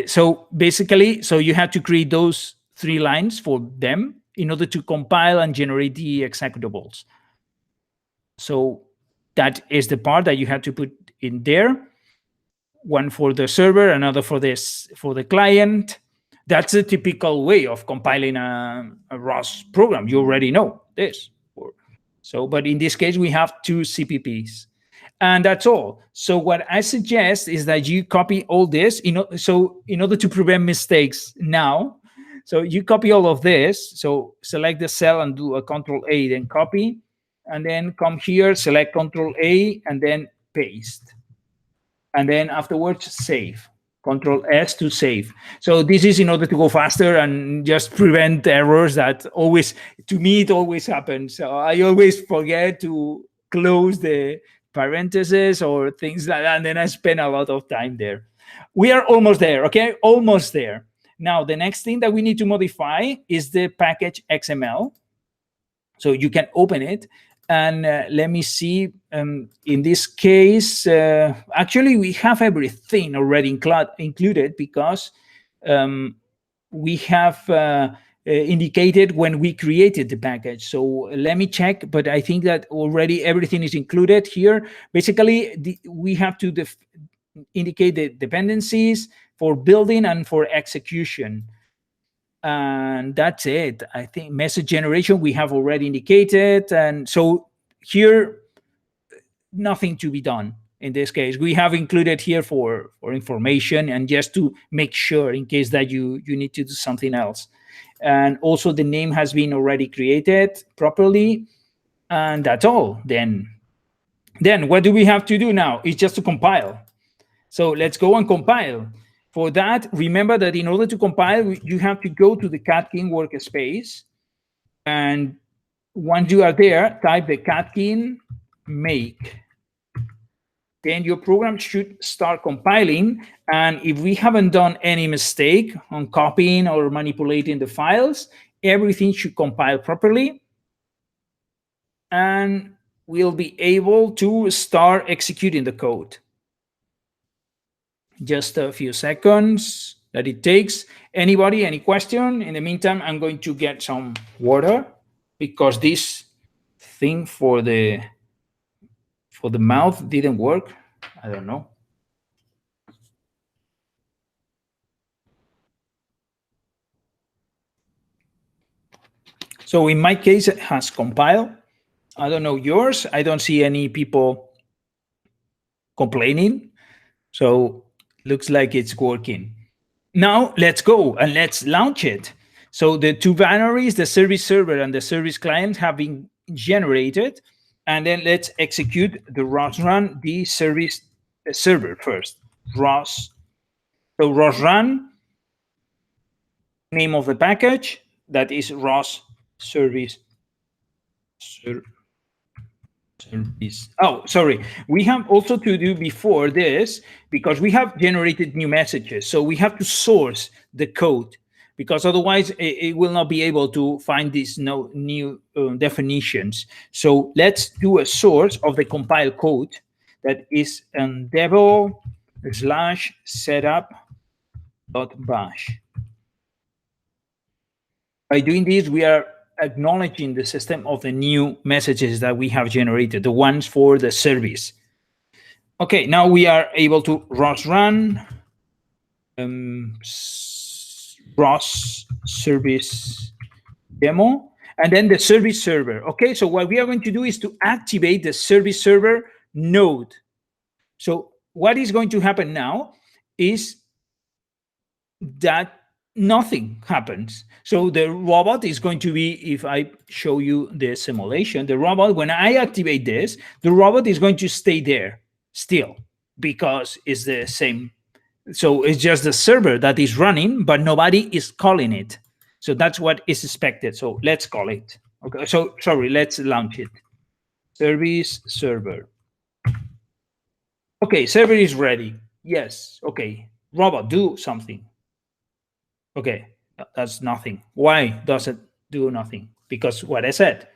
so basically, so you have to create those 3 lines for them in order to compile and generate the executables. So that is the part that you have to put in there. One for the server, another for the client. That's a typical way of compiling a ROS program. You already know this. So, but in this case, we have 2 CPPs. And that's all. So what I suggest is that you copy all this, so in order to prevent mistakes now, so you copy all of this. So select the cell and do a Control A, then copy, and then come here, select Control A, and then paste. And then afterwards, save. Control S to save. So this is in order to go faster and just prevent errors that always, to me, it always happens. So I always forget to close the parentheses or things like that, and then I spend a lot of time there. We are almost there, okay? Almost there. Now, the next thing that we need to modify is the package XML. So you can open it. And let me see, in this case, actually, we have everything already included because we have indicated when we created the package. So let me check, but I think that already everything is included here. Basically, we have to indicate the dependencies for building and for execution. And that's it. I think message generation we have already indicated. And so here, nothing to be done in this case. We have included here for information and just to make sure in case that you need to do something else. And also the name has been already created properly. And that's all. Then what do we have to do now? It's just to compile. So let's go and compile. For that, remember that in order to compile, you have to go to the Catkin workspace. And once you are there, type the Catkin make. Then your program should start compiling. And if we haven't done any mistake on copying or manipulating the files, everything should compile properly. And we'll be able to start executing the code. Just a few seconds that it takes. Anybody, any question? In the meantime, I'm going to get some water because this thing for the mouth didn't work. I don't know. So in my case, it has compiled. I don't know yours. I don't see any people complaining. So looks like it's working. Now let's go and let's launch it. So the 2 binaries, the service server and the service client, have been generated. And then let's execute the ROS run, the service server first. ROS. So ROS run, name of the package, that is ROS Service. Oh, sorry. We have also to do before this, because we have generated new messages. So we have to source the code, because otherwise it will not be able to find these new definitions. So let's do a source of the compile code that is devel/setup.bash. By doing this, we are acknowledging the system of the new messages that we have generated, the ones for the service. Okay, now we are able to ROS run ROS Service demo, and then the service server. Okay, so what we are going to do is to activate the service server node. So what is going to happen now is that nothing happens. So the robot is going to be, if I show you the simulation, the robot, when I activate this, the robot is going to stay there still because it's the same. So it's just the server that is running, but nobody is calling it. So that's what is expected. So let's call it. Okay, so sorry, let's launch it. Service server. Okay, server is ready. Yes, okay. Robot, do something. Okay, that's nothing. Why does it do nothing? Because what I said,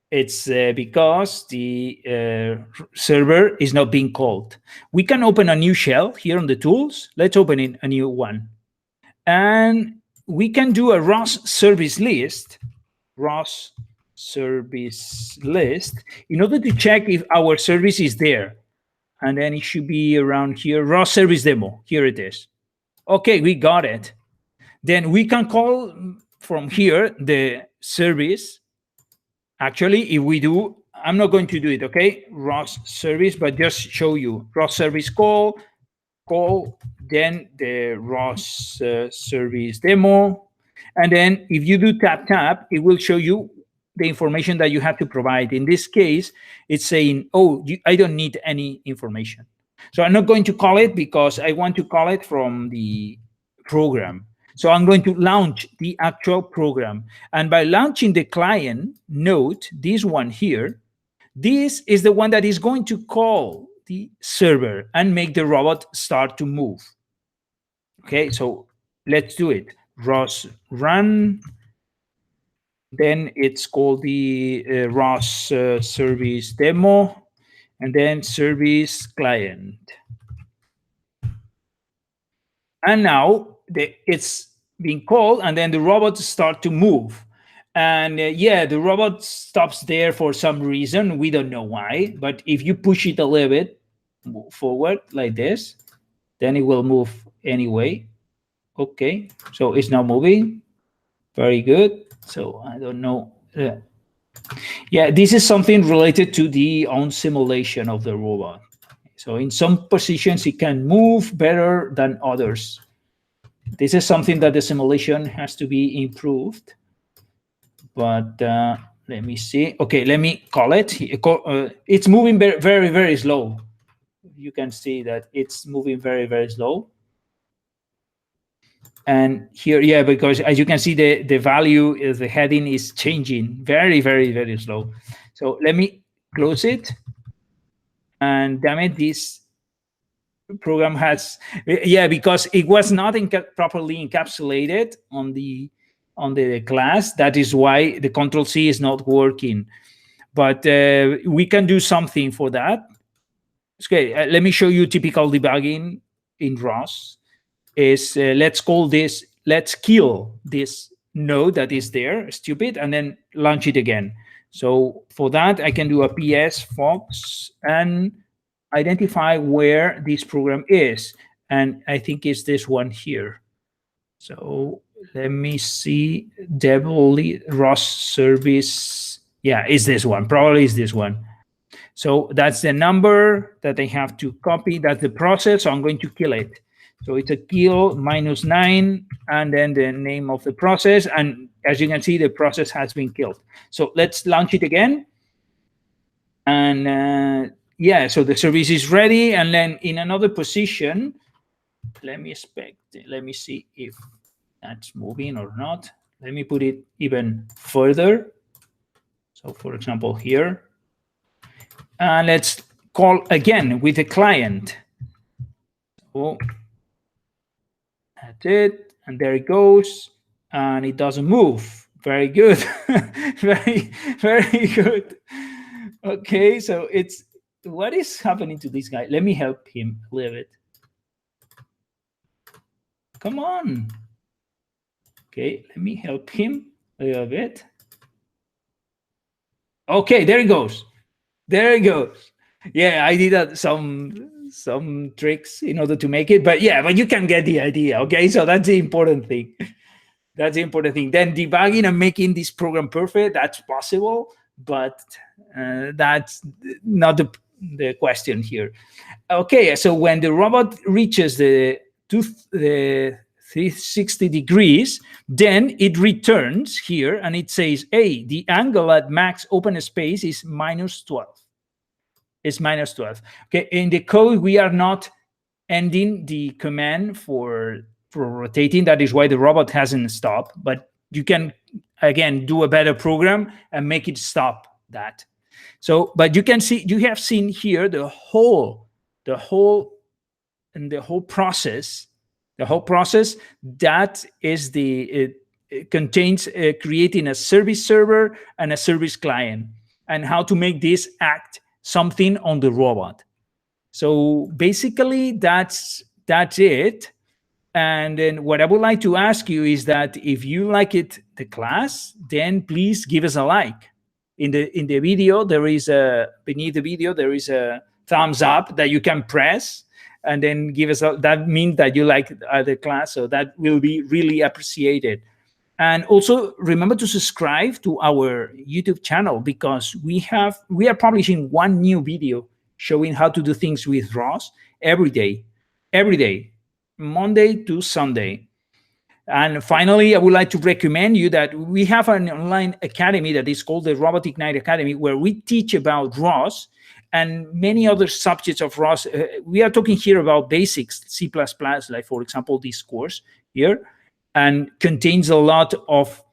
It's because the server is not being called. We can open a new shell here on the tools. Let's open in a new one. And we can do a ROS service list, ROS service list, in order to check if our service is there. And then it should be around here, ROS service demo. Here it is. Okay, we got it. Then we can call from here the service. Actually, if we do, I'm not going to do it, okay? ROS service, but just show you. ROS service call, then the ROS service demo. And then if you do tap, it will show you the information that you have to provide. In this case, it's saying, oh, I don't need any information. So I'm not going to call it because I want to call it from the program. So I'm going to launch the actual program. And by launching the client node, this one here, this is the one that is going to call the server and make the robot start to move. Okay, so let's do it. ROS run. Then it's called the ROS service demo, and then service client. And now it's being called, and then the robot start to move. And yeah, the robot stops there for some reason. We don't know why. But if you push it a little bit forward like this, then it will move anyway. Okay, so it's now moving. Very good. So I don't know. Yeah, this is something related to the own simulation of the robot. So in some positions, it can move better than others. This is something that the simulation has to be improved. But let me see. Okay, let me call it. It's moving very, very, very slow. You can see that it's moving very, very slow. And here, yeah, because as you can see, the value is the heading is changing very, very, very slow. So let me close it. And damn it, this program has, yeah, because it was not properly encapsulated on the class. That is why the Control-C is not working. But we can do something for that. Okay, let me show you typical debugging in ROS. Is let's kill this node that is there, stupid, and then launch it again. So for that, I can do a PS Fox and identify where this program is. And I think it's this one here. So let me see, ROS service. Yeah, it's this one, probably is this one. So that's the number that I have to copy. That's the process, so I'm going to kill it. So it's a kill -9, and then the name of the process. And as you can see, the process has been killed. So let's launch it again. And yeah, so the service is ready. And then in another position, let me see if that's moving or not. Let me put it even further. So for example, here. And let's call again with the client. So that's it, and there it goes, and it doesn't move. Very good. very, very good. Okay, so it's, what is happening to this guy? Let me help him a little bit. Come on. Okay, let me help him a little bit. Okay, there it goes. There it goes. Yeah, I did some tricks in order to make it, but yeah, but you can get the idea. Okay, so that's the important thing. That's the important thing. Then debugging and making this program perfect, that's possible, but that's not the question here. Okay, so when the robot reaches the 360 degrees, then it returns here and it says, hey, the angle at max open space is -12. It's -12. Okay, in the code, we are not ending the command for rotating. That is why the robot hasn't stopped. But you can, again, do a better program and make it stop that. So, but you can see, you have seen here the whole process. The whole process, that is it contains creating a service server and a service client. and how to make this act something on the robot. So basically, that's it. And then what I would like to ask you is that if you like the class, then please give us a like. In the video, there is beneath the video there is a thumbs up that you can press, and then give us that means that you like the class. So that will be really appreciated. And also remember to subscribe to our YouTube channel, because we are publishing one new video showing how to do things with ROS every day, Monday to Sunday. And finally, I would like to recommend you that we have an online academy that is called the Robotic Night Academy, where we teach about ROS and many other subjects of ROS. We are talking here about basics, C++, like, for example, this course here, and contains a lot of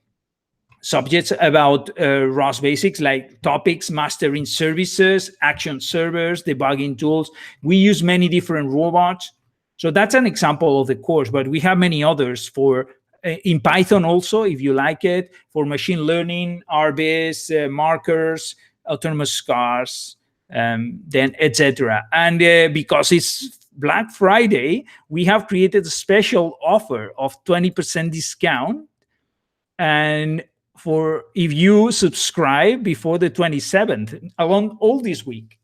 subjects about ROS basics, like topics, mastering services, action servers, debugging tools. We use many different robots. So that's an example of the course, but we have many others for in Python also, if you like it, for machine learning, RBase, markers, autonomous cars, then etc. And because it's Black Friday, we have created a special offer of 20% discount. And for if you subscribe before the 27th, along all this week,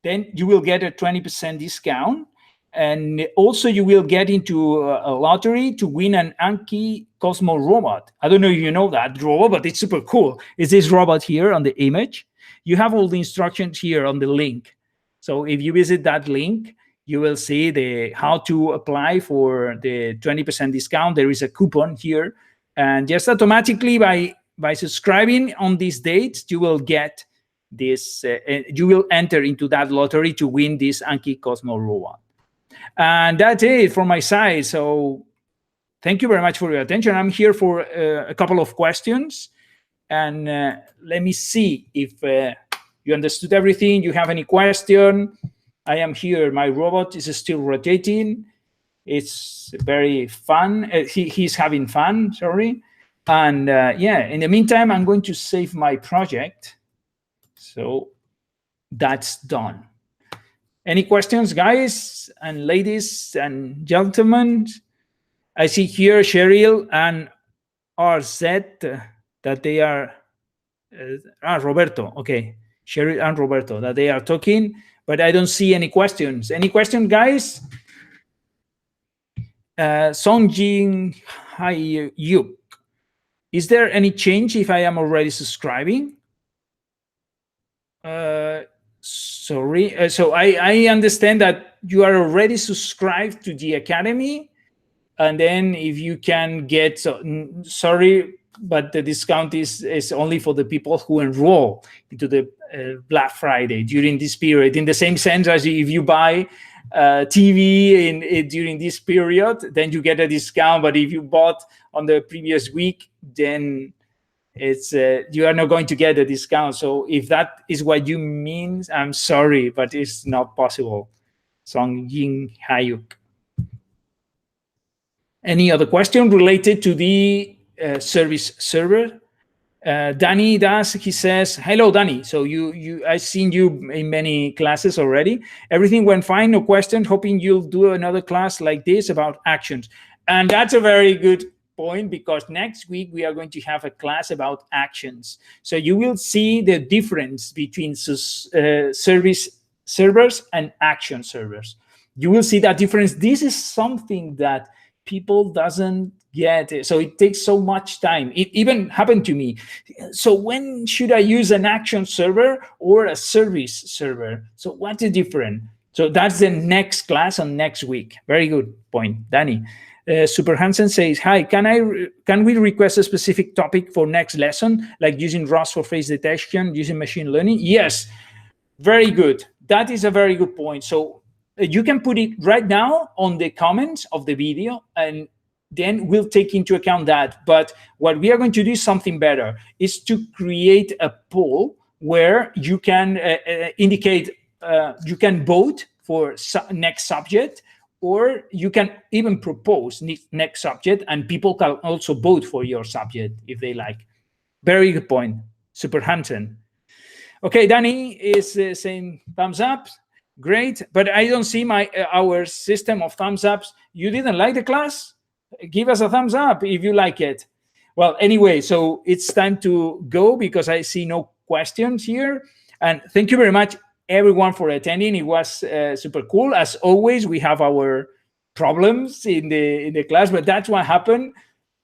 then you will get a 20% discount. And also you will get into a lottery to win an Anki Cosmo robot. I don't know if you know that robot, but it's super cool. It's this robot here on the image. You have all the instructions here on the link. So if you visit that link, you will see how to apply for the 20% discount. There is a coupon here. And just automatically by subscribing on these dates, you will get this, you will enter into that lottery to win this Anki Cosmo robot. And that's it from my side. So thank you very much for your attention. I'm here for a couple of questions. And let me see if you understood everything. You have any question? I am here. My robot is still rotating. It's very fun. He's having fun, sorry. And yeah, in the meantime, I'm going to save my project. So that's done. Any questions, guys and ladies and gentlemen? I see here Cheryl and RZ that they are, Roberto, okay. Cheryl and Roberto, that they are talking, but I don't see any questions. Any questions, guys? Songjin Hayuk, is there any change if I am already subscribing? Sorry, so I understand that you are already subscribed to the Academy, and then if you can get, sorry, but the discount is only for the people who enroll into the Black Friday during this period, in the same sense as if you buy TV during this period, then you get a discount, but if you bought on the previous week, then it's you are not going to get a discount. So if that is what you mean, I'm sorry, but it's not possible. Song Ying Hayuk. Any other question related to the service server? Danny does. He says, "Hello, Danny. So I've seen you in many classes already. Everything went fine. No question. Hoping you'll do another class like this about actions." And that's a very good point, because next week we are going to have a class about actions. So you will see the difference between service servers and action servers. You will see that difference. This is something that people doesn't get. So it takes so much time. It even happened to me. So when should I use an action server or a service server? So what's the difference? So that's the next class on next week. Very good point, Danny. Super Hansen says, "Hi, can we request a specific topic for next lesson, like using ROS for face detection, using machine learning?" Yes, very good. That is a very good point. So you can put it right now on the comments of the video, and then we'll take into account that. But what we are going to do is something better, is to create a poll where you can indicate, you can vote for next subject, or you can even propose next subject, and people can also vote for your subject if they like. Very good point, Super Hansen. Okay, Danny is saying thumbs up. Great, but I don't see our system of thumbs ups. You didn't like the class? Give us a thumbs up if you like it. Well, anyway, so it's time to go because I see no questions here. And thank you very much, everyone, for attending. It was super cool. As always, we have our problems in the class, but that's what happened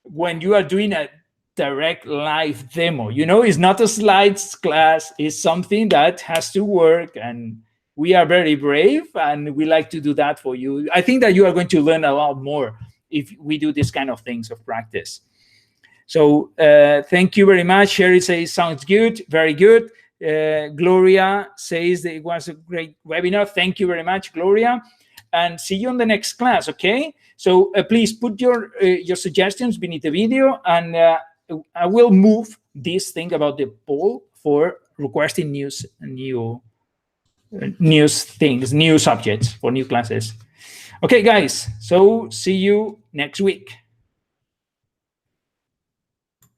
when you are doing a direct live demo. You know, it's not a slides class. It's something that has to work, and we are very brave, and we like to do that for you. I think that you are going to learn a lot more if we do this kind of things of practice. So thank you very much. Sherry says, sounds good, very good. Gloria says that it was a great webinar. Thank you very much, Gloria. And see you on the next class, okay? So please put your suggestions beneath the video, and I will move this thing about the poll for requesting new things, new subjects for new classes. Okay, guys, so see you next week.